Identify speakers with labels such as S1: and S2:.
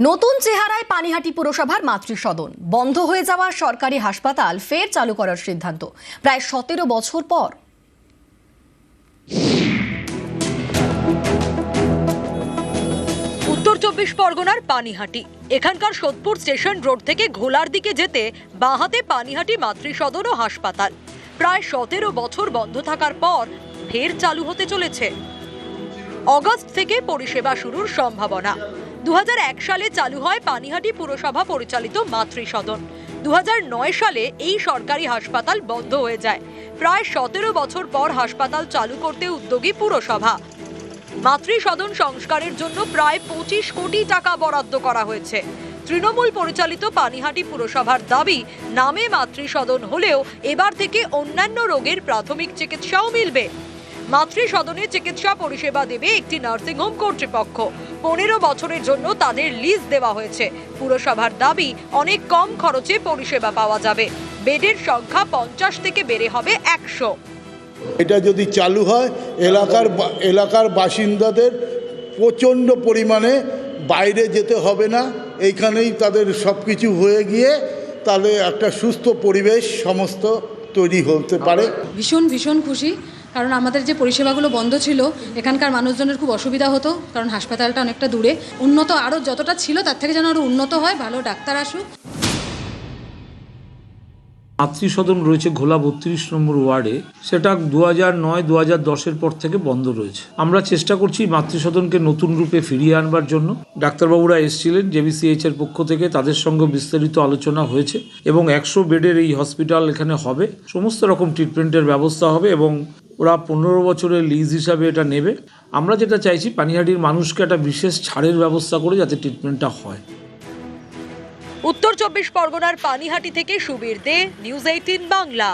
S1: নতুন চেহারায় পানিহাটি পুরসভার মাতৃসদন। বন্ধ হয়ে যাওয়া সরকারি হাসপাতাল ফের চালু করার সিদ্ধান্ত প্রায় 17 বছর পর।
S2: উত্তর 24 পরগনার পানিহাটি। এখানকার সোদপুর স্টেশন রোড থেকে ঘোলার দিকে যেতে বাঁহাতে পানিহাটি মাতৃসদন ও হাসপাতাল প্রায় 17 বছর বন্ধ থাকার পর ফের চালু হতে চলেছে। অগস্ট থেকে পরিষেবা শুরুর সম্ভাবনা। 2001 সালে চালু হয় পানিহাটি পুরসভা পরিচালিত মাতৃসদন। 2009 সালে এই সরকারি হাসপাতাল বন্ধ হয়ে যায়। প্রায় 17 বছর পর হাসপাতাল চালু করতে উদ্যোগী পুরসভা। মাতৃসদন সংস্কারের জন্য প্রায় 25 কোটি টাকা বরাদ্দ করা হয়েছে। তৃণমূল পরিচালিত পানিহাটি পুরসভার দাবি, নামে মাতৃসদন হলেও এবার থেকে অন্যান্য রোগের প্রাথমিক চিকিৎসাও মিলবে। মাতৃসদনে চিকিৎসা পরিষেবা দেবে একটি নার্সিংহোম কর্তৃপক্ষ। 15 বছরের জন্য তাদের লিজ দেওয়া হয়েছে। পুরসভার দাবি, অনেক কম খরচে পরিষেবা পাওয়া যাবে। বেডের সংখ্যা 50 থেকে বেড়ে হবে 100।
S3: এটা যদি চালু হয় এলাকার বাসিন্দাদের প্রচণ্ড পরিমাণে বাইরে যেতে হবে না, এইখানেই তাদের সব কিছু হয়ে গিয়ে তাহলে একটা সুস্থ পরিবেশ সমস্ত তৈরি হতে পারে।
S4: ভীষণ খুশি, কারণ আমাদের যে পরিষেবাগুলো বন্ধ ছিল এখানকার মানুষজনের খুব অসুবিধা হতো, কারণ হাসপাতালটা অনেকটা দূরে। উন্নত আরও যতটা ছিল তার থেকে যেন আরও উন্নত হয়, ভালো ডাক্তার আসুক।
S5: মাতৃসদন রয়েছে ঘোলা 32 নম্বর ওয়ার্ডে। সেটা 2009-2010 পর থেকে বন্ধ রয়েছে। আমরা চেষ্টা করছি মাতৃসদনকে নতুন রূপে ফিরিয়ে আনবার জন্য। ডাক্তারবাবুরা এসেছিলেন JBCH এর পক্ষ থেকে, তাদের সঙ্গে বিস্তারিত আলোচনা হয়েছে এবং 100 বেডের এই হসপিটাল এখানে হবে। সমস্ত রকম ট্রিটমেন্টের ব্যবস্থা হবে এবং ওরা 15 বছরের লিজ হিসাবে এটা নেবে। আমরা যেটা চাইছি, পানিহাটির মানুষকে একটা বিশেষ ছাড়ের ব্যবস্থা করে যাতে ট্রিটমেন্টটা হয়।
S2: উত্তর 24 পরগনার পানিহাটি থেকে সুবীর দে, নিউজ 18 বাংলা।